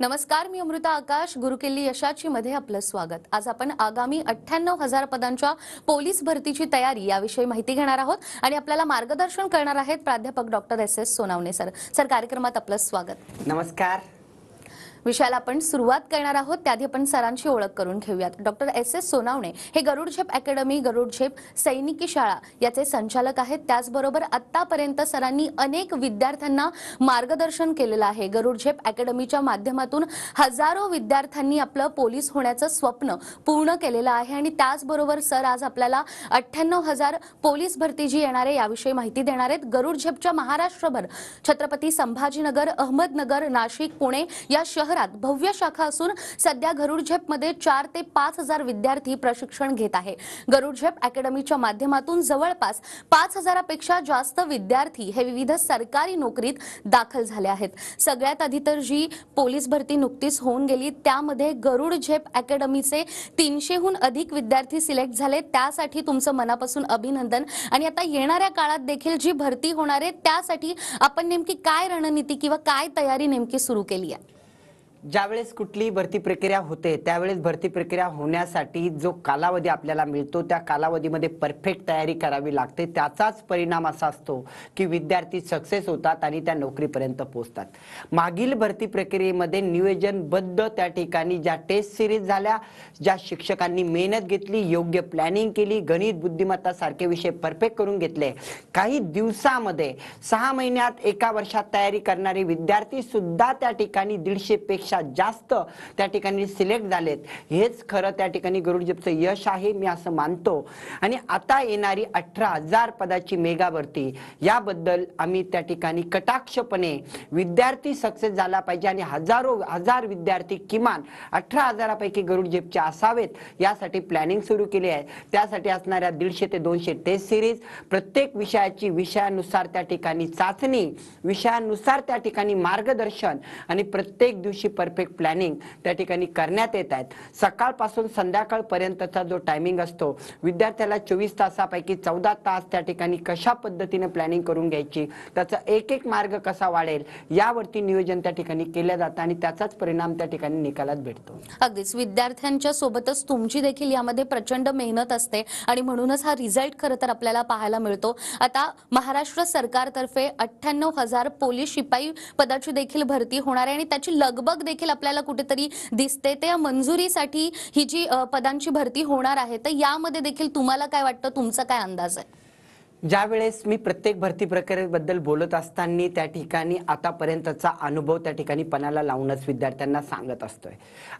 नमस्कार, मी अमृता आकाश. गुरुकिल्ली यशाची मध्ये आपलं स्वागत. आज आपण आगामी 98,000 पदांच्या पोलीस भरतीची तयारी याविषयी माहिती घेणार आहोत आणि आपल्याला मार्गदर्शन करणार आहेत प्राध्यापक doctor S Sonawane sir. Sir, कार्यक्रमात आपलं स्वागत. नमस्कार. विषयाला आपण सुरुवात करणार आहोत त्याआधी आपण सरांची ओळख करून घेऊयात. डॉक्टर एस सोनावणे हे गरुड झेप अकॅडमी, गरुड झेप सैनिकी शाळा याचे संचालक आहेत. त्याचबरोबर आतापर्यंत सरांनी अनेक विद्यार्थ्यांना मार्गदर्शन केलेलं आहे. गरुड झेप अकॅडमीच्या माध्यमातून हजारो विद्यार्थ्यांनी आपलं पोलीस होण्याचं स्वप्न पूर्ण केलेलं आहे आणि त्याचबरोबर सर आज आपल्याला 98,000 पोलीस भरती जी येणार आहे याविषयी माहिती देणार आहेत. गरुड झेपच्या महाराष्ट्रभर छत्रपती संभाजीनगर, अहमदनगर, नाशिक, पुणे या शहरात भव्य शाखा असून सध्या गरुड झेप मध्ये 4 ते 5,000 विद्यार्थी प्रशिक्षण घेत आहे. गरुड झेप अकॅडमीच्या माध्यमातून जवळपास 5,000 पेक्षा जास्त विद्यार्थी हे विविध सरकारी नोकरीत दाखल झाले आहेत. सगळ्यात आधी तर जी पोलीस भरती नुकतीच होऊन गेली त्यामध्ये गरुड झेप अकॅडमीचे 300हून अधिक विद्यार्थी सिलेक्ट झाले. त्यासाठी तुमचं मनापासून अभिनंदन. आणि आता येणाऱ्या काळात देखील जी भरती होणार आहे त्यासाठी आपण नेमकी काय रणनीती किंवा काय तयारी नेमकी सुरू केली आहे? ज्यावेळेस कुठली भरती प्रक्रिया होते त्यावेळेस भरती प्रक्रिया होण्यासाठी जो कालावधी आपल्याला मिळतो त्या कालावधीमध्ये परफेक्ट तयारी करावी लागते. त्याचाच परिणाम असा असतो की विद्यार्थी सक्सेस होतात आणि त्या नोकरीपर्यंत पोहोचतात. मागील भरती प्रक्रियेमध्ये नियोजनबद्ध त्या ठिकाणी ज्या टेस्ट सिरीज झाल्या, ज्या शिक्षकांनी मेहनत घेतली, योग्य प्लॅनिंग केली, गणित, बुद्धिमत्ता सारखे विषय परफेक्ट करून घेतले, काही दिवसामध्ये 6 महिन्यात 1 वर्षात तयारी करणारे विद्यार्थी सुद्धा त्या ठिकाणी 150 पेक्षा जास्त त्या ठिकाणी सिलेक्ट झालेत. हेच खरं त्या ठिकाणी गरुड झेपचं यश आहे, मी असं मानतो. आणि आता येणारी 18,000 पदाची मेगा भरती याबद्दल आम्ही त्या ठिकाणी कटाक्षपणे विद्यार्थी सक्सेस झाला पाहिजे आणि हजार विद्यार्थी किमान 18,000 पैकी गरुड झेपचे असावेत यासाठी प्लॅनिंग सुरू केली आहे. त्यासाठी असणाऱ्या 150 ते 200 टेस्ट सिरीज, प्रत्येक विषयाची विषयानुसार त्या ठिकाणी चाचणी, विषयानुसार त्या ठिकाणी मार्गदर्शन आणि प्रत्येक दिवशी परफेक्ट प्लॅनिंग त्या ठिकाणी करण्यात येत आहेत. सकाळपासून संध्याकाळपर्यंतचा जो टायमिंग असतो विद्यार्थ्याला 24 तासापैकी 14 तास त्या ठिकाणी कशा पद्धतीने प्लॅनिंग करून घ्यायची, त्याचा एक मार्ग कसा वाढेल यावरती नियोजन त्या ठिकाणी केलं जातं आणि त्याचाच परिणाम त्या ठिकाणी निकालात भेटतो. अगदीच विद्यार्थ्यांच्या सोबतच तुमची देखील यामध्ये प्रचंड मेहनत असते आणि म्हणूनच हा रिझल्ट खरं तर आपल्याला पाहायला मिळतो. आता महाराष्ट्र सरकारतर्फे 98,000 पोलीस शिपाई पदाची देखील भरती होणार आहे आणि त्याची लगबग देखील आपल्याला कुठेतरी दिसते. त्या मंजुरीसाठी ही जी पदांची भरती होणार आहे तर यामध्ये देखील तुम्हाला काय वाटतं, तुमचा काय अंदाज आहे? ज्यावेळेस मी प्रत्येक भरती प्रक्रियेबद्दल बोलत असताना त्या ठिकाणी आतापर्यंतचा अनुभव त्या ठिकाणी पणाला लावूनच विद्यार्थ्यांना सांगत असतोय.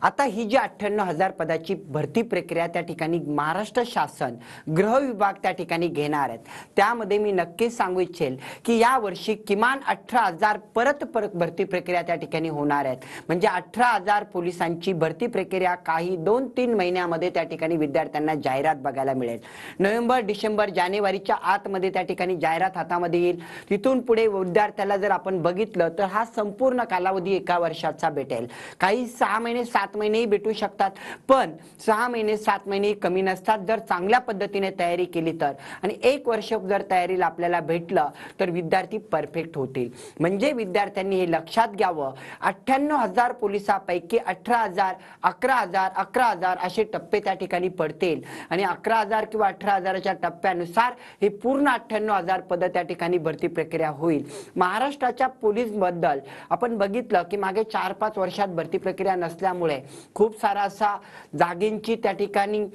आता ही जी 98,000 पदाची भरती प्रक्रिया त्या ठिकाणी महाराष्ट्र शासन गृह विभाग त्या ठिकाणी घेणार आहेत. त्यामध्ये मी नक्कीच सांगू इच्छेल की या वर्षी किमान 18,000 परत भरती प्रक्रिया त्या ठिकाणी होणार आहेत. म्हणजे 18,000 पोलिसांची भरती प्रक्रिया काही 2-3 महिन्यामध्ये त्या ठिकाणी विद्यार्थ्यांना जाहिरात बघायला मिळेल. नोव्हेंबर, डिसेंबर, जानेवारीच्या आत मध्ये त्या ठिकाणी जाहिरात हातामध्ये येईल. तिथून पुढे विद्यार्थ्याला जर आपण बघितलं तर हा संपूर्ण कालावधी 1 वर्षाचा भेटेल. काही 6 महिने 7 महिनेही भेटू शकतात, पण 6 महिने 7 महिने कमी नसतात जर चांगल्या पद्धतीने तयारी केली तर. आणि 1 वर्ष जर तयारीला आपल्याला भेटलं तर विद्यार्थी परफेक्ट होतील. म्हणजे विद्यार्थ्यांनी हे लक्षात घ्यावं, 98,000 पोलिसांपैकी 18,000, 11,000, 11,000 असे टप्पे त्या ठिकाणी पडतील आणि 11,000 किंवा 18,000च्या टप्प्यानुसार हे पूर्ण 98,000 पद त्या ठिकाणी भरती प्रक्रिया होईल. महाराष्ट्राच्या पोलीस बद्दल आपण बघितलं की मागे 4-5 वर्षात भरती प्रक्रिया नसल्यामुळे खूप सारा असा जागेंची त्या ठिकाणी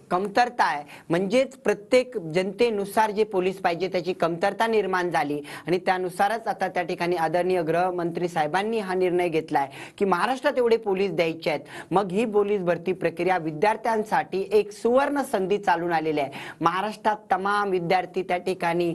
कमतरता आहे. म्हणजेच प्रत्येक जनतेनुसार जे पोलीस पाहिजे त्याची कमतरता निर्माण झाली आणि त्यानुसारच आता त्या ठिकाणी आदरणीय गृहमंत्री साहेबांनी हा निर्णय घेतलाय की महाराष्ट्रात एवढे पोलीस द्यायचे आहेत. मग ही पोलीस भरती प्रक्रिया विद्यार्थ्यांसाठी एक सुवर्ण संधी चालून आलेली आहे. महाराष्ट्रात तमाम विद्यार्थी त्या ठिकाणी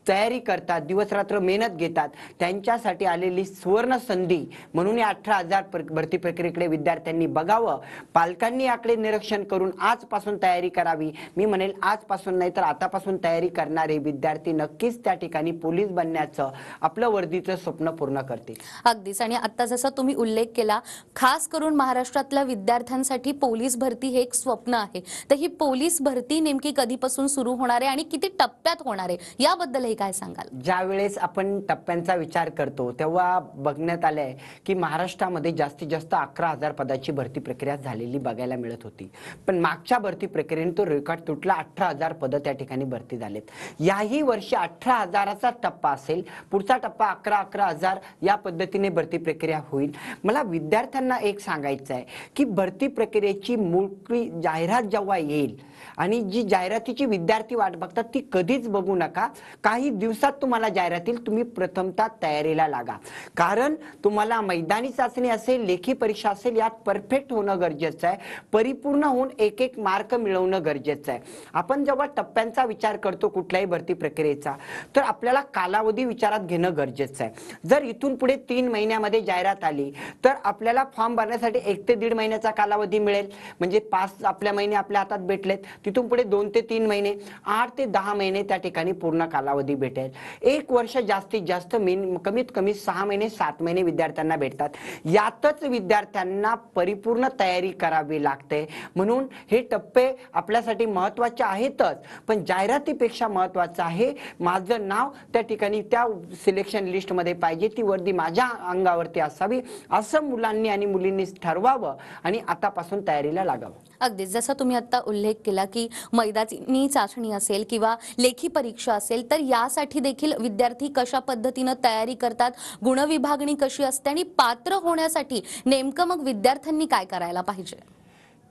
तयारी करतात, दिवस रात्र मेहनत घेतात, त्यांच्यासाठी आलेली सुवर्ण संधी म्हणून या 18,000 भरती प्रक्रियेकडे विद्यार्थ्यांनी बघावं. पालकांनी याकडे निरीक्षण करून आजपासून तयारी करावी. मी म्हणेल आजपासून नाही तर आतापासून तयारी करणारे विद्यार्थी नक्कीच त्या ठिकाणी पोलीस बनण्याचं आपलं वर्दीचं स्वप्न पूर्ण करतील. अगदीच. आणि आता जसा तुम्ही उल्लेख केला, खास करून महाराष्ट्रातल्या विद्यार्थ्यांसाठी पोलीस भरती हे एक स्वप्न आहे. तर ही पोलीस भरती नेमकी कधीपासून सुरू होणार आहे आणि किती टप्प्यात होणार आहे याबद्दलही काय सांगाल? ज्यावेळेस आपण टप्प्यांचा विचार करतो तेव्हा बघण्यात आलंय की महाराष्ट्रामध्ये जास्तीत जास्त 11,000 पदाची भरती प्रक्रिया झालेली बघायला मिळत होती. पण मागच्या भरती प्रक्रियेने तो रेकॉर्ड तुटला. 18,000 पदं त्या ठिकाणी भरती झालेत. याही वर्षी 18,000चा टप्पा असेल. पुढचा टप्पा 11,000 या पद्धतीने भरती प्रक्रिया होईल. मला विद्यार्थ्यांना एक सांगायचं आहे की भरती प्रक्रियेची मोकळी जाहिरात जेव्हा येईल आणि जी जाहिरातीची विद्यार्थी वाट बघतात ती कधीच बघू नका. काही दिवसात तुम्हाला जाहिरात येईल. तुम्ही प्रथमतः तयारीला लागा. कारण तुम्हाला मैदानी चाचणी असेल, लेखी परीक्षा असेल, यात परफेक्ट होणं गरजेचं आहे. परिपूर्ण होऊन एक एक मार्क मिळवणं गरजेचं आहे. आपण जेव्हा टप्प्यांचा विचार करतो कुठल्याही भरती प्रक्रियेचा, तर आपल्याला कालावधी विचारात घेणं गरजेचं आहे. जर इथून पुढे 3 महिन्यामध्ये जाहिरात आली तर आपल्याला फॉर्म भरण्यासाठी 1 ते 1.5 महिन्याचा कालावधी मिळेल. म्हणजे 5 आपल्या महिने आपल्या हातात भेटलेत. तिथून पुढे 2 ते 3 महिने, 8 ते 10 महिने त्या ठिकाणी पूर्ण कालावधी भेटेल. 1 वर्ष जास्तीत जास्त कमीत कमी 6 महिने 7 महिने विद्यार्थ्यांना भेटतात. यातच विद्यार्थ्यांना परिपूर्ण तयारी करावी लागते. म्हणून हे टप्पे आपल्यासाठी महत्त्वाचे आहेतच, पण जाहिरातीपेक्षा महत्त्वाचं आहे माझं नाव त्या ठिकाणी त्या सिलेक्शन लिस्टमध्ये पाहिजे, ती वर्दी माझ्या अंगावरती असावी, असं मुलांनी आणि मुलींनी ठरवावं आणि आतापासून तयारीला लागावं. अगदीच जसं तुम्ही आता उल्लेख केला की मैदानी चाचणी असेल किंवा लेखी परीक्षा असेल, तर यासाठी देखील विद्यार्थी कशा पद्धतीनं तयारी करतात, गुणविभागणी कशी असते आणि पात्र होण्यासाठी नेमकं मग विद्यार्थ्यांनी काय करायला पाहिजे?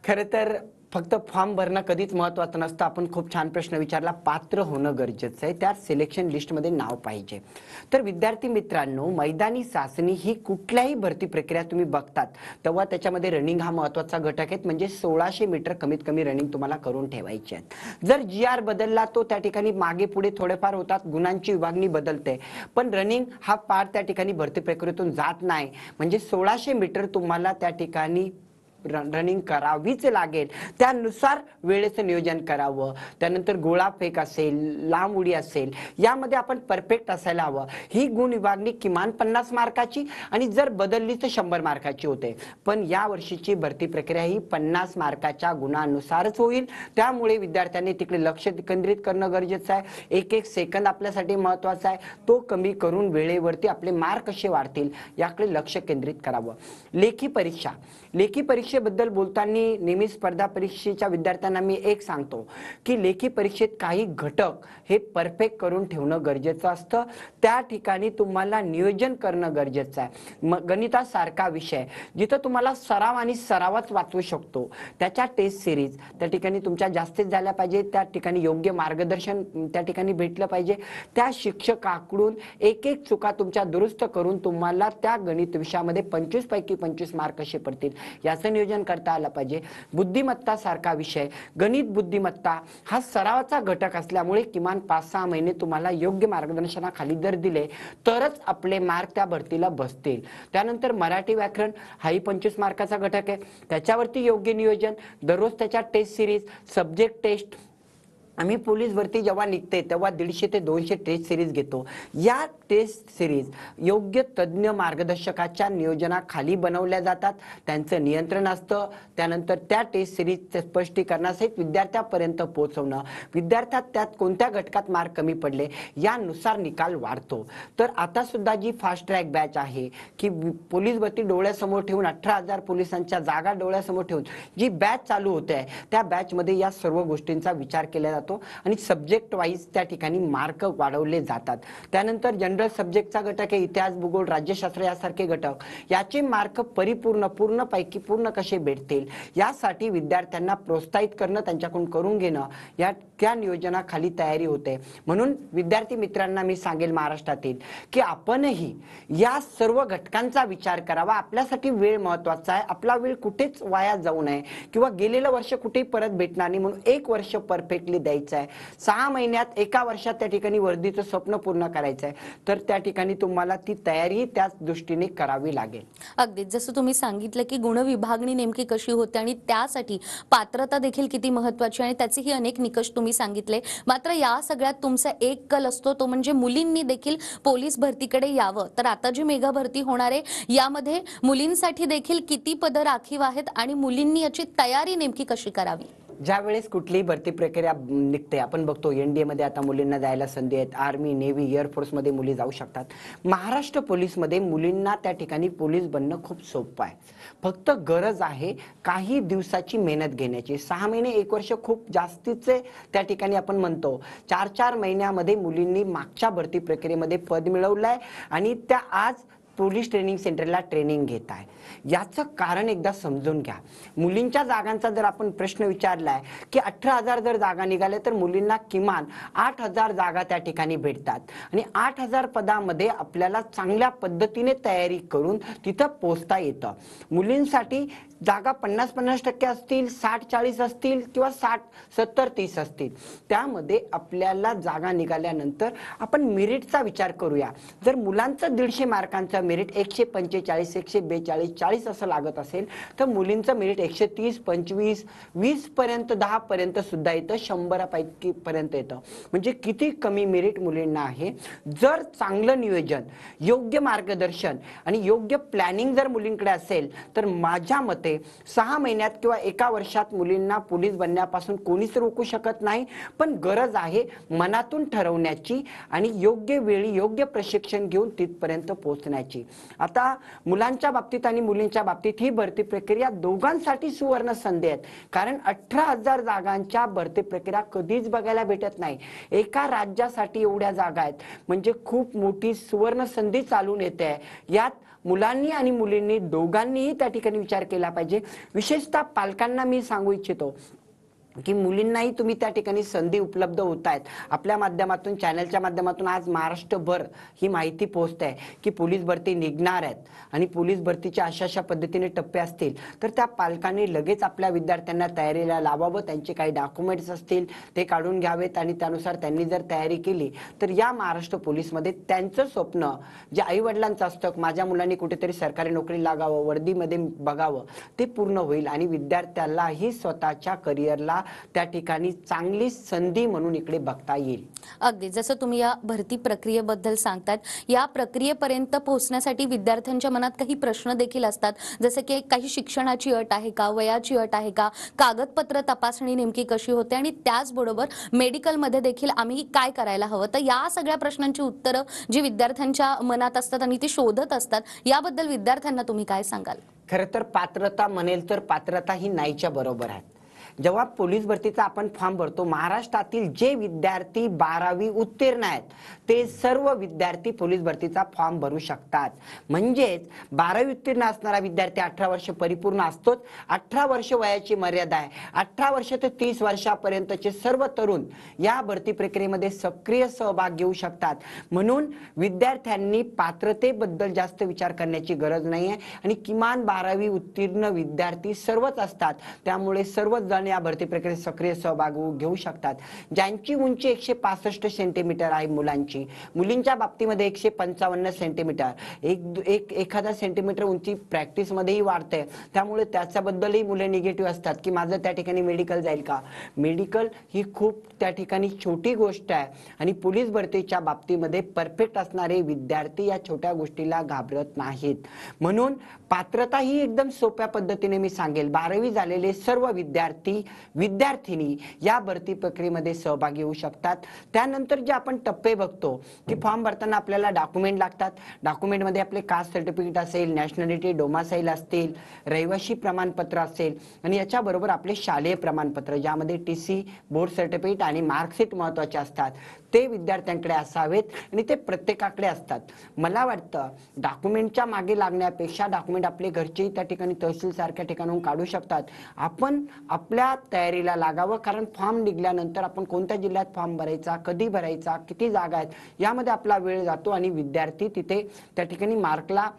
खरं तर फक्त फॉर्म भरणं कधीच महत्त्वाचं नसतं. आपण खूप छान प्रश्न विचारला. पात्र होणं गरजेचं आहे. त्यात सिलेक्शन लिस्टमध्ये नाव पाहिजे. तर विद्यार्थी मित्रांनो, मैदानी चाचणी ही कुठल्याही भरती प्रक्रिया तुम्ही बघतात तेव्हा त्याच्यामध्ये रनिंग हा महत्त्वाचा घटक आहे. म्हणजे 1600 मीटर कमीत कमी रनिंग तुम्हाला करून ठेवायची आहे. जर GR बदलला तो त्या ठिकाणी मागे पुढे थोडेफार होतात, गुणांची विभागणी बदलते, पण रनिंग हा पार्ट त्या ठिकाणी भरती प्रक्रियेतून जात नाही. म्हणजे 1600 मीटर तुम्हाला त्या ठिकाणी रनिंग करावीच लागेल. त्यानुसार वेळेचं नियोजन करावं. त्यानंतर गोळाफेक असेल, लांब उडी असेल, यामध्ये आपण परफेक्ट असायला हवं. ही गुण विभागणी किमान 50 मार्काची आणि जर बदलली तर 100 मार्काची होते. पण या वर्षीची भरती प्रक्रिया ही 50 मार्काच्या गुणानुसारच होईल. त्यामुळे विद्यार्थ्यांनी तिकडे लक्ष केंद्रित करणं गरजेचं आहे. एक एक सेकंद आपल्यासाठी महत्त्वाचा आहे. तो कमी करून वेळेवरती आपले मार्क कसे वाढतील याकडे लक्ष केंद्रित करावं. लेखी परीक्षेबद्दल बोलताना नेहमी स्पर्धा परीक्षेच्या विद्यार्थ्यांना मी एक सांगतो की लेखी परीक्षेत काही घटक हे परफेक्ट करून ठेवणं गरजेचं असतं. त्या ठिकाणी तुम्हाला नियोजन करणं गरजेचं आहे. गणितासारखा विषय जिथं तुम्हाला सराव आणि सरावच वाचवू शकतो, त्याच्या टेस्ट सिरीज त्या ठिकाणी तुमच्या जास्तीत झाल्या पाहिजे. त्या ठिकाणी योग्य मार्गदर्शन त्या ठिकाणी भेटलं पाहिजे. त्या शिक्षकाकडून एक एक चुका तुमच्या दुरुस्त करून तुम्हाला त्या गणित विषयामध्ये 25 पैकी 25 मार्क कसे पडतील याचं नियोजन करता आलं पाहिजे. बुद्धिमत्ता सारखा विषय, गणित बुद्धिमत्ता हा सरावाचा घटक असल्यामुळे किमान 5-6 महिने तुम्हाला योग्य मार्गदर्शनाखाली जर दिले तरच आपले मार्क त्या भरतीला बसतील. त्यानंतर मराठी व्याकरण हाही 25 मार्काचा घटक आहे. त्याच्यावरती योग्य नियोजन, दररोज त्याच्या टेस्ट सिरीज, सब्जेक्ट टेस्ट. आम्ही पोलीस भरती जेव्हा निघते तेव्हा 150 ते 200 टेस्ट सिरीज घेतो. या टेस्ट सिरीज योग्य तज्ज्ञ मार्गदर्शकाच्या नियोजनाखाली बनवल्या जातात. त्यांचं नियंत्रण असतं. त्यानंतर त्या टेस्ट सिरीजचे स्पष्टीकरणासहित विद्यार्थ्यापर्यंत पोहोचवणं, विद्यार्थ्यात त्यात कोणत्या घटकात मार्क कमी पडले यानुसार निकाल वाढतो. तर आता सुद्धा जी फास्ट ट्रॅक बॅच आहे की पोलीस भरती डोळ्यासमोर ठेवून 18,000 पोलिसांच्या जागा डोळ्यासमोर ठेवून जी बॅच चालू होते त्या बॅचमध्ये या सर्व गोष्टींचा विचार केला जातो आणि सब्जेक्ट वाईज त्या ठिकाणी मार्क वाढवले जातात. त्यानंतर जनरल सब्जेक्टचा घटक आहे, इतिहास, भूगोल, राज्यशास्त्र यासारखे घटक. याचे मार्क पूर्णपैकी पूर्ण कसे भेटतील यासाठी विद्यार्थ्यांना प्रोत्साहित करणं, त्यांच्याकडून करून घेणं, या त्या नियोजनाखाली तयारी होते. म्हणून विद्यार्थी मित्रांना मी सांगेल महाराष्ट्रातील की आपणही या सर्व घटकांचा विचार करावा. आपल्यासाठी वेळ महत्त्वाचा आहे. आपला वेळ कुठेच वाया जाऊ नये किंवा गेलेलं वर्ष कुठेही परत भेटणार नाही, म्हणून 1 वर्ष परफेक्टली द्यायचं आहे. 6 महिन्यात 1 वर्षात त्या ठिकाणी वर्दीचं स्वप्न पूर्ण करायचं आहे. तर त्या ठिकाणी तुम्हाला ती तयारी त्याच दृष्टीने करावी लागेल. अगदीच जसं तुम्ही सांगितलं की गुणविभागणी नेमकी कशी होते आणि त्यासाठी पात्रता देखील किती महत्त्वाची आणि त्याचेही अनेक निकष तुम्ही सांगितले. मात्र या सगळ्यात तुमचा एक कल असतो तो म्हणजे मुलींनी देखील पोलीस भरतीकडे यावं. तर आता जी मेगा भरती होणार आहे यामध्ये मुलींसाठी देखील किती पदं राखीव आहेत आणि मुलींनी याची तयारी नेमकी कशी करावी? ज्या वेळेस कुठलीही भरती प्रक्रिया निघते, आपण बघतो एनडीए मध्ये आता मुलींना जायला संधी आहेत, आर्मी, नेव्ही, एअरफोर्स मध्ये मुली जाऊ शकतात. महाराष्ट्र पोलीसमध्ये मुलींना त्या ठिकाणी पोलीस बनणं खूप सोपं आहे. फक्त गरज आहे काही दिवसाची मेहनत घेण्याची. 6 महिने 1 वर्ष खूप जास्तीचे त्या ठिकाणी आपण म्हणतो. 4-4 महिन्यामध्ये मुलींनी मागच्या भरती प्रक्रियेमध्ये पद मिळवलंय आणि त्या आज पोलीस ट्रेनिंग सेंटरला ट्रेनिंग घेत आहे. याचं कारण एकदा समजून घ्या. मुलींच्या जागांचा जर आपण प्रश्न विचारलाय की 18,000 जर जागा निघाल्या तर मुलींना किमान 8,000 जागा त्या ठिकाणी भेटतात आणि 8,000 पदामध्ये आपल्याला चांगल्या पद्धतीने तयारी करून तिथं पोहोचता येतं. मुलींसाठी जागा 50-50% असतील, 60-40 असतील किंवा 70-30 असतील. त्यामध्ये आपल्याला जागा निघाल्यानंतर आपण मेरिटचा विचार करूया. जर मुलांचं 150 मार्कांचं मेरिट 145, 142, 40 असं लागत असेल तर मुलींचं मेरिट 130, 25, 20 पर्यंत, 10 पर्यंत सुद्धा येतं, 100 पैकी पर्यंत येतं. म्हणजे किती कमी मेरिट मुलींना आहे. जर चांगलं नियोजन, योग्य मार्गदर्शन आणि योग्य प्लॅनिंग जर मुलींकडे असेल तर माझ्या मते 6 महिन्यात किंवा 1 वर्षात मुलींना पोलीस बनण्यापासून कोणीच रोखू शकत नाही. पण गरज आहे मनातून ठरवण्याची आणि योग्य वेळी योग्य प्रशिक्षण घेऊन तिथपर्यंत पोहोचण्याची. आता मुलांच्या बाबतीत आणि मुलींच्या बाबतीत ही भरती प्रक्रिया दोघांसाठी सुवर्ण संधी आहेत. कारण 18,000 जागांच्या भरती प्रक्रिया कधीच बघायला भेटत नाही. एका राज्यासाठी एवढ्या जागा आहेत म्हणजे खूप मोठी सुवर्ण संधी चालून येते. यात मुलांनी आणि मुलींनी दोघांनीही त्या ठिकाणी विचार केला पाहिजे. विशेषतः पालकांना मी सांगू इच्छितो की मुलींनाही तुम्ही त्या ठिकाणी संधी उपलब्ध होत आहेत. आपल्या माध्यमातून, चॅनलच्या माध्यमातून आज महाराष्ट्रभर ही माहिती पोहोचते आहे की पोलीस भरती निघणार आहेत आणि पोलीस भरतीच्या अशा पद्धतीने टप्पे असतील तर त्या पालकांनी लगेच आपल्या विद्यार्थ्यांना तयारीला लावावं. त्यांचे काही डॉक्युमेंट्स असतील ते काढून घ्यावेत आणि त्यानुसार त्यांनी जर तयारी केली तर या महाराष्ट्र पोलीसमध्ये त्यांचं स्वप्न जे आईवडिलांचं असतं, माझ्या मुलांनी कुठेतरी सरकारी नोकरी लागावं, वर्दीमध्ये बघावं, ते पूर्ण होईल आणि विद्यार्थ्यालाही स्वतःच्या करिअरला त्या ठिकाणी चांगली संधी म्हणून इकडे बघता येईल. अगदी जसं तुम्ही या भरती प्रक्रियेबद्दल सांगतात, या प्रक्रियेपर्यंत पोहोचण्यासाठी विद्यार्थ्यांच्या मनात काही प्रश्न देखील असतात. जसे की काही शिक्षणाची अट आहे का, वयाची अट आहे का, कागदपत्र तपासणी नेमकी कशी होते आणि त्याचबरोबर मेडिकलमध्ये देखील आम्ही काय करायला हवं. तर या सगळ्या प्रश्नांची उत्तरं जी विद्यार्थ्यांच्या मनात असतात आणि ती शोधत असतात, याबद्दल विद्यार्थ्यांना तुम्ही काय सांगाल? खरं तर पात्रता म्हणेल तर पात्रता ही नाहीच्या बरोबर आहे. जेव्हा पोलीस भरतीचा आपण फॉर्म भरतो, महाराष्ट्रातील जे विद्यार्थी 12वी उत्तीर्ण आहेत ते सर्व विद्यार्थी पोलीस भरतीचा फॉर्म भरू शकतात. म्हणजेच 12वी उत्तीर्ण असणारा विद्यार्थी 18 वर्ष परिपूर्ण असतोच. 18 वर्ष वयाची मर्यादा आहे. 18 वर्ष ते 30 वर्षापर्यंतचे सर्व तरुण या भरती प्रक्रियेमध्ये सक्रिय सहभाग घेऊ शकतात. म्हणून विद्यार्थ्यांनी पात्रतेबद्दल जास्त विचार करण्याची गरज नाही आहे आणि किमान 12वी उत्तीर्ण विद्यार्थी सर्वच असतात. त्यामुळे सर्वच जण या भरती प्रक्रियेत सक्रिय सहभाग घेऊ शकतात. ज्यांची उंची 165 सेंटीमीटर आहे मुलांची, मुलींच्या बाबतीमध्ये 155 सेंटीमीटर, एखादा सेंटीमीटर उंची प्रॅक्टिसमध्येही वाढते. त्यामुळे त्याच्याबद्दलही मुले निगेटिव्ह असतात की माझं त्या ठिकाणी मेडिकल जाईल का. मेडिकल ही खूप त्या ठिकाणी छोटी गोष्ट आहे आणि पोलीस भरतीच्या बाबतीमध्ये परफेक्ट असणारे विद्यार्थी या छोट्या गोष्टीला घाबरत नाहीत. म्हणून पात्रता ही एकदम सोप्या पद्धतीने मी सांगेल, 12वी झालेले सर्व विद्यार्थिनी या भरती प्रक्रियेमध्ये सहभागी होऊ शकतात. त्यानंतर जे आपण टप्पे बघतो की फॉर्म भरताना आपल्याला डॉक्युमेंट लागतात. डॉक्युमेंटमध्ये आपले कास्ट सर्टिफिकेट असेल, नॅशनॅलिटी, डोमासाईल असतील, रहिवासी प्रमाणपत्र असेल आणि याच्याबरोबर आपले शालेय प्रमाणपत्र ज्यामध्ये TC, बोर्ड सर्टिफिकेट आणि मार्कशीट महत्त्वाचे असतात ते विद्यार्थ्यांकडे असावेत आणि ते प्रत्येकाकडे असतात. मला वाटतं डॉक्युमेंटच्या मागे लागण्यापेक्षा डॉक्युमेंट आपले घरचेही त्या ठिकाणी तहसील सारख्या ठिकाणाहून काढू शकतात. आपण आपल्या तयारीला लागावं. कारण फॉर्म निघाल्यानंतर आपण कोणत्या जिल्ह्यात फॉर्म भरायचा, कधी भरायचा, किती जागा आहेत यामध्ये आपला वेळ जातो आणि विद्यार्थी तिथे त्या ठिकाणी मार्कला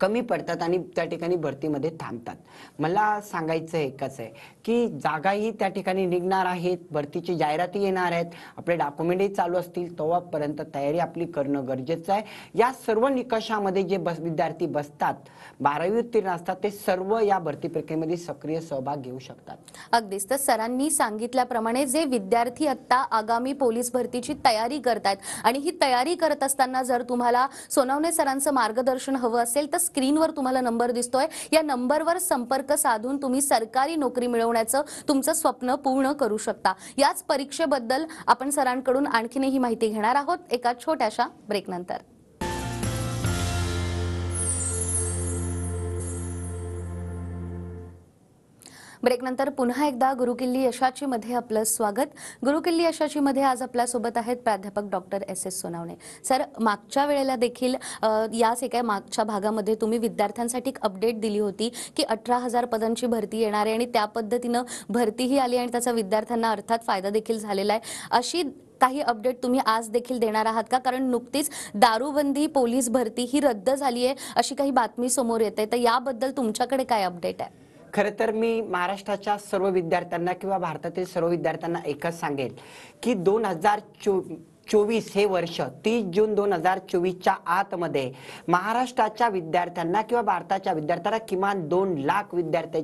कमी पडतात आणि त्या ठिकाणी भरतीमध्ये थांबतात. मला सांगायचं एकच आहे की जागाही त्या ठिकाणी निघणार आहेत, भरतीची जाहिराती येणार आहेत, आपले डॉक्युमेंटही चालू असतील, तेव्हापर्यंत तयारी आपली करणं गरजेचं आहे. या सर्व निकषामध्ये जे विद्यार्थी बसतात, 12वी उत्तीर्ण असतात, ते सर्व या भरती प्रक्रियेमध्ये सक्रिय सहभाग घेऊ शकतात. अगदीच. तर सरांनी सांगितल्याप्रमाणे जे विद्यार्थी आता आगामी पोलीस भरतीची तयारी करतायत आणि ही तयारी करत असताना जर तुम्हाला सोनवणे सरांचं मार्गदर्शन हवं असेल इथं स्क्रीनवर तुम्हाला नंबर दिसतोय, या नंबरवर संपर्क साधून तुम्ही सरकारी नोकरी मिळवण्याचं तुमचं स्वप्न पूर्ण करू शकता. याच परीक्षेबद्दल आपण सरांकडून आणखीनही माहिती घेणार आहोत एका छोट्याशा ब्रेकनंतर. ब्रेकनंतर पुन्हा एकदा गुरुकिल्ली यशाची मध्ये आपलं स्वागत. गुरुकिल्ली यशाची मध्ये आज आपल्यासोबत आहेत प्राध्यापक डॉक्टर एस सोनावणे. सर, मागच्या वेळेला देखील याच एका मागच्या भागामध्ये तुम्ही विद्यार्थ्यांसाठी एक अपडेट दिली होती की 18,000 पदांची भरती येणार आहे आणि त्या पद्धतीनं भरतीही आली आणि त्याचा विद्यार्थ्यांना अर्थात फायदा देखील झालेला आहे. अशी काही अपडेट तुम्ही आज देखील देणार आहात का? कारण नुकतीच दारूबंदी पोलीस भरती ही रद्द झाली आहे अशी काही बातमी समोर येते, तर याबद्दल तुमच्याकडे काय अपडेट आहे? खरं तर मी महाराष्ट्राच्या सर्व विद्यार्थ्यांना किंवा भारतातील सर्व विद्यार्थ्यांना एकच सांगेल की 2024 हे वर्ष 30 जून 2024च्या आतमध्ये महाराष्ट्राच्या विद्यार्थ्यांना किंवा भारताच्या विद्यार्थ्यांना किमान 2 लाख विद्यार्थी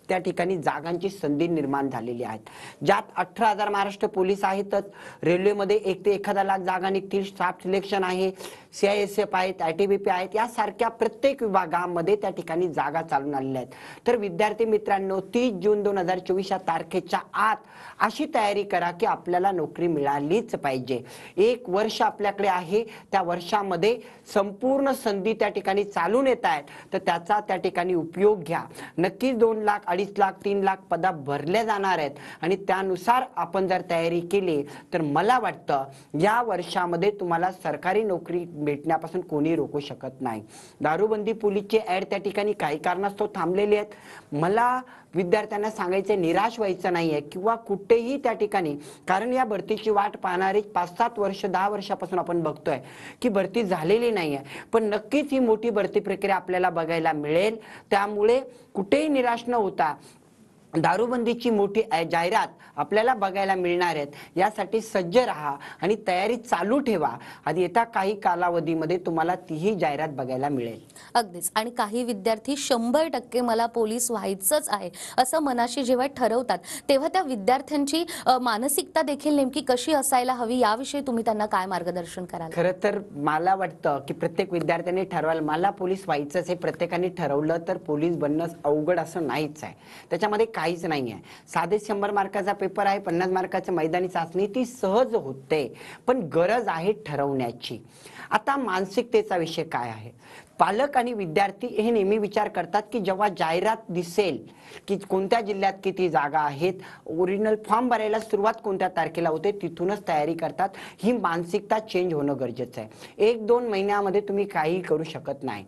त्या ठिकाणी जागांची संधी निर्माण झालेली आहेत, ज्यात 18,000 महाराष्ट्र पोलीस आहेतच, रेल्वेमध्ये 1 ते 1,000 लाख जागा निघतील, स्टाफ सिलेक्शन आहे, CISF आहेत, ITBP आहेत, यासारख्या प्रत्येक विभागामध्ये त्या ठिकाणी जागा चालून आलेल्या आहेत. तर विद्यार्थी मित्रांनो, 30 जून 2024 या तारखेच्या आत अशी तयारी करा की आपल्याला नोकरी मिळालीच पाहिजे. 1 वर्ष आपल्याकडे आहे, त्या वर्षामध्ये संपूर्ण संधी त्या ठिकाणी चालून येत आहेत, तर त्याचा त्या ठिकाणी उपयोग घ्या. नक्कीच 2 लाख, 2.5 लाख, 3 लाख पदा भरल्या जाणार आहेत आणि त्यानुसार आपण जर तयारी केली तर मला वाटतं या वर्षामध्ये तुम्हाला सरकारी नोकरी भेटण्यापासून कोणी रोखू शकत नाही. दारूबंदी पोलीसचे ऍड त्या ठिकाणी काही कारणास्तव थांबलेले आहेत. मला विद्यार्थ्यांना सांगायचे निराश व्हायचं नाहीये किंवा कुठेही त्या ठिकाणी, कारण या भरतीची वाट पाहणारी 5-7 वर्ष 10 वर्षापासून आपण बघतोय की भरती झालेली नाहीये, पण नक्कीच ही मोठी भरती प्रक्रिया आपल्याला बघायला मिळेल. त्यामुळे कुठेही निराश न होता दारूबंदीची मोठी जाहिरात आपल्याला बघायला मिळणार आहेत, यासाठी सज्ज राहा आणि तयारी चालू ठेवा आणि येत्या काही कालावधीमध्ये तुम्हाला तीही जाहिरात बघायला मिळेल. अगदीच. आणि काही विद्यार्थी 100% मला पोलीस व्हायचंच आहे असं मनाशी जेव्हा ठरवतात, तेव्हा त्या विद्यार्थ्यांची मानसिकता देखील नेमकी कशी असायला हवी याविषयी तुम्ही त्यांना काय मार्गदर्शन कराल? खरं तर मला वाटतं की प्रत्येक विद्यार्थ्याने ठरवायला, मला पोलीस व्हायचंच हे प्रत्येकाने ठरवलं तर पोलीस बनणं अवघड असं नाहीच आहे. त्याच्यामध्ये काहीच नाही आहे. साधे 100 मार्काचा पेपर आहे, 50 मार्काची मैदानी चाचणी, ती सहज होते, पण गरज आहे ठरवण्याची. आता मानसिकतेचा विषय काय आहे? पालक आणि विद्यार्थी हे नेहमी विचार करतात की जेव्हा जाहिरात दिसेल की कोणत्या जिल्ह्यात किती जागा आहेत, ओरिजिनल फॉर्म भरायला सुरुवात कोणत्या तारखेला होते, तिथूनच तयारी करतात. ही मानसिकता चेंज होणं गरजेचं आहे. 1-2 महिन्यामध्ये तुम्ही काही करू शकत नाही.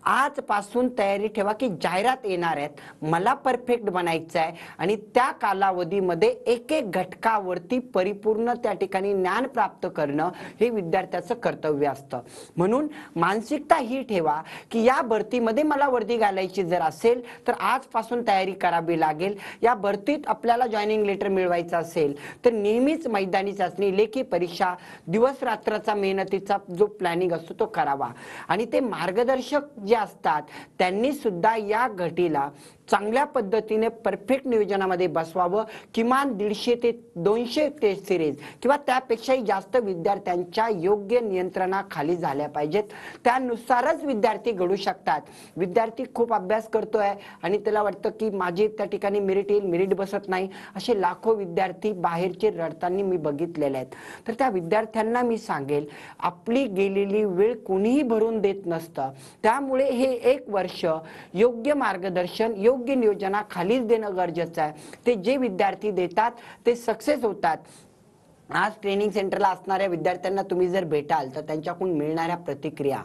आजपासून तयारी ठेवा की जाहिरात येणार आहेत, मला परफेक्ट बनायचं आहे आणि त्या कालावधीमध्ये एक घटकावरती परिपूर्ण त्या ठिकाणी ज्ञान प्राप्त करणं हे विद्यार्थ्याचं कर्तव्य असतं. म्हणून मानसिकता ही ठेवा की या भरतीमध्ये मला वर्दी घालायची जर असेल तर आजपासून तयारी करावी लागेल. या भरतीत आपल्याला जॉईनिंग लेटर मिळवायचं असेल तर नेहमीच मैदानी चाचणी, लेखी परीक्षा, दिवस रात्राचा मेहनतीचा जो प्लॅनिंग असतो तो करावा. आणि ते मार्गदर्शक जे असतात त्यांनी सुद्धा या घटीला चांगल्या पद्धतीने परफेक्ट नियोजनामध्ये बसवावं. किमान 150 ते 200 टेस्ट सिरीज किंवा त्यापेक्षाही जास्त विद्यार्थ्यांच्या योग्य नियंत्रणाखाली झाल्या पाहिजेत. त्यानुसारच विद्यार्थी घडू शकतात. विद्यार्थी खूप अभ्यास करतोय आणि त्याला वाटतं की माझी त्या ठिकाणी मेरिट येईल, मेरिट बसत नाही, असे लाखो विद्यार्थी बाहेरचे रडताना मी बघितलेले आहेत. तर त्या विद्यार्थ्यांना मी सांगेल, आपली गेलेली वेळ कोणीही भरून देत नसतं. त्यामुळे हे 1 वर्ष योग्य मार्गदर्शन, योग्य नियोजनाखालीच देणं गरजेचं आहे. ते जे विद्यार्थी देतात ते सक्सेस होतात. आज ट्रेनिंग सेंटरला असणाऱ्या विद्यार्थ्यांना तुम्ही जर भेटाल तर त्यांच्याकडून मिळणाऱ्या प्रतिक्रिया,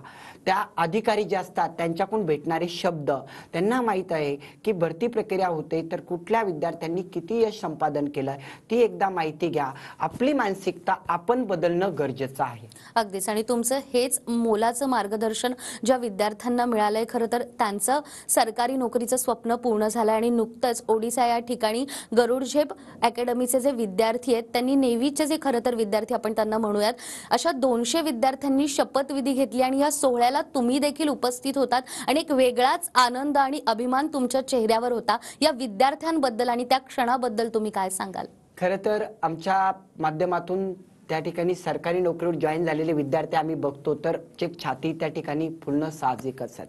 त्या अधिकारी जे असतात त्यांच्याकडून भेटणारे शब्द, त्यांना माहीत आहे की भरती प्रक्रिया होते तर कुठल्या विद्यार्थ्यांनी किती यश संपादन केलं, ती एकदा माहिती घ्या. आपली मानसिकता आपण बदलणं गरजेचं आहे. अगदीच. आणि तुमचं हेच मोलाचं मार्गदर्शन ज्या विद्यार्थ्यांना मिळालंय, खरं तर त्यांचं सरकारी नोकरीचं स्वप्न पूर्ण झालं. आणि नुकतंच ओडिशा या ठिकाणी गरुड झेप अकॅडमीचे जे विद्यार्थी आहेत, त्यांनी नेव्हीचे जे खरं तर विद्यार्थी आपण त्यांना म्हणूयात, अशा 200 विद्यार्थ्यांनी शपथविधी घेतली आणि या सोहळ्याला तुम्ही देखील उपस्थित होतात आणि एक वेगळाच आनंद आणि अभिमान तुमच्या चेहऱ्यावर होता. या विद्यार्थ्यांबद्दल आणि त्या क्षणाबद्दल तुम्ही काय सांगाल? खरं तर आमच्या माध्यमातून त्या ठिकाणी सरकारी नोकरीवर जॉईन झालेले विद्यार्थी आम्ही बघतो तर छाती त्या ठिकाणी फुलणं साहजिकच आहे.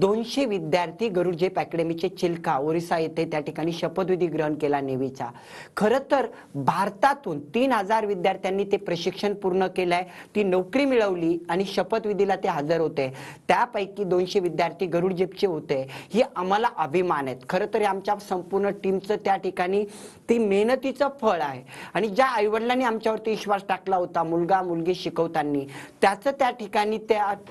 200 विद्यार्थी गरुड झेप अकॅडमीचे चिल्का ओरिसा येथे त्या ठिकाणी शपथविधी ग्रहण केला नेव्हीचा. खरं तर भारतातून 3000 विद्यार्थ्यांनी ते प्रशिक्षण पूर्ण केलंय, ती नोकरी मिळवली आणि शपथविधीला ते हजर होते. त्यापैकी 200 विद्यार्थी गरुड झेपचे होते. ही आम्हाला अभिमान आहेत. खरं तर आमच्या संपूर्ण टीमचं त्या ठिकाणी ती मेहनतीचं फळ आहे आणि ज्या आईवडिलांनी आमच्यावरती विश्वास टाकला होता मुलगा मुलगी शिकवताना, त्याचं त्या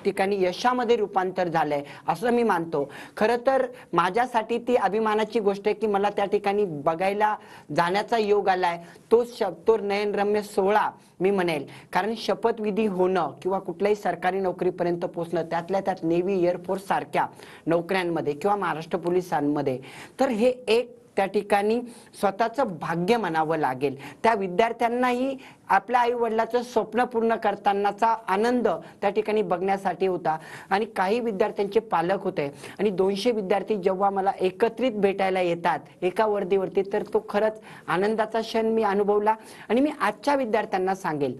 ठिकाणी यशामध्ये रूपांतर झालंय असं मी मानतो. खरं तर माझ्यासाठी ती अभिमानाची गोष्ट आहे की मला त्या ठिकाणी बघायला जाण्याचा योग आलाय. तो नयनरम्य सोहळा मी म्हणेल, कारण शपथविधी होणं किंवा कुठल्याही सरकारी नोकरीपर्यंत पोहोचणं, त्यातल्या त्यात नेव्ही एअरफोर्स सारख्या नोकऱ्यांमध्ये किंवा महाराष्ट्र पोलिसांमध्ये, तर हे एक त्या ठिकाणी स्वतःचं भाग्य म्हणावं लागेल. त्या विद्यार्थ्यांनाही आपल्या आई वडिलाचं स्वप्न पूर्ण करतानाचा आनंद त्या ठिकाणी बघण्यासाठी होता आणि काही विद्यार्थ्यांचे पालक होते आणि 200 विद्यार्थी जेव्हा मला एकत्रित भेटायला येतात एका वर्दीवरती, तर तो खरंच आनंदाचा क्षण मी अनुभवला. आणि मी आजच्या विद्यार्थ्यांना सांगेल,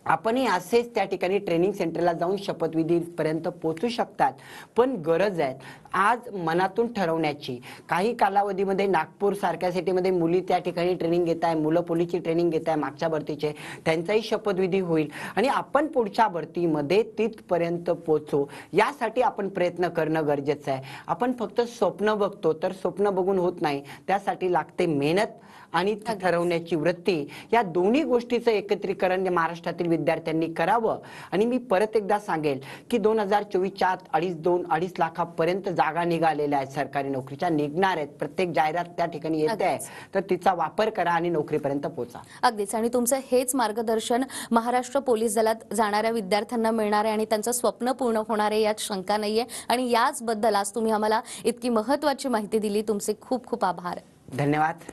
आपणही असेच त्या ठिकाणी ट्रेनिंग सेंटरला जाऊन शपथविधीपर्यंत पोहोचू शकतात, पण गरज आहे आज मनातून ठरवण्याची. काही कालावधीमध्ये नागपूर सारख्या सिटीमध्ये मुली त्या ठिकाणी ट्रेनिंग घेत आहे, मुलं पोलीसची ट्रेनिंग घेत आहे मागच्या भरतीचे, त्यांचाही शपथविधी होईल आणि आपण पुढच्या भरतीमध्ये तिथपर्यंत पोहोचू यासाठी आपण प्रयत्न करणं गरजेचं आहे. आपण फक्त स्वप्न बघतो, तर स्वप्न बघून होत नाही, त्यासाठी लागते मेहनत आणि ठरवण्याची वृत्ती. या दोन्ही गोष्टीचं एकत्रीकरण महाराष्ट्रातील विद्यार्थ्यांनी करावं. आणि मी परत एकदा सांगेल की 2024च्या आत 2.5 लाखापर्यंत जागा निघालेल्या आहेत सरकारी नोकरीच्या, निघणार आहेत. प्रत्येक जाहिरात त्या ठिकाणी येते आहे, तर तिचा वापर करा आणि नोकरीपर्यंत पोहोचा. अगदीच. आणि तुमचं हेच मार्गदर्शन महाराष्ट्र पोलीस दलात जाणाऱ्या विद्यार्थ्यांना मिळणार आहे आणि त्यांचं स्वप्न पूर्ण होणार आहे यात शंका नाहीये. आणि याचबद्दल आज तुम्ही आम्हाला इतकी महत्त्वाची माहिती दिली, तुमचे खूप खूप आभार. धन्यवाद.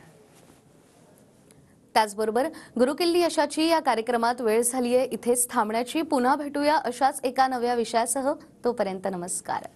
त्याचबरोबर गुरुकिल्ली यशाची या कार्यक्रमात वेळ झालीये इथेच थांबण्याची. पुन्हा भेटूया अशाच एका नव्या विषयासह. तोपर्यंत नमस्कार.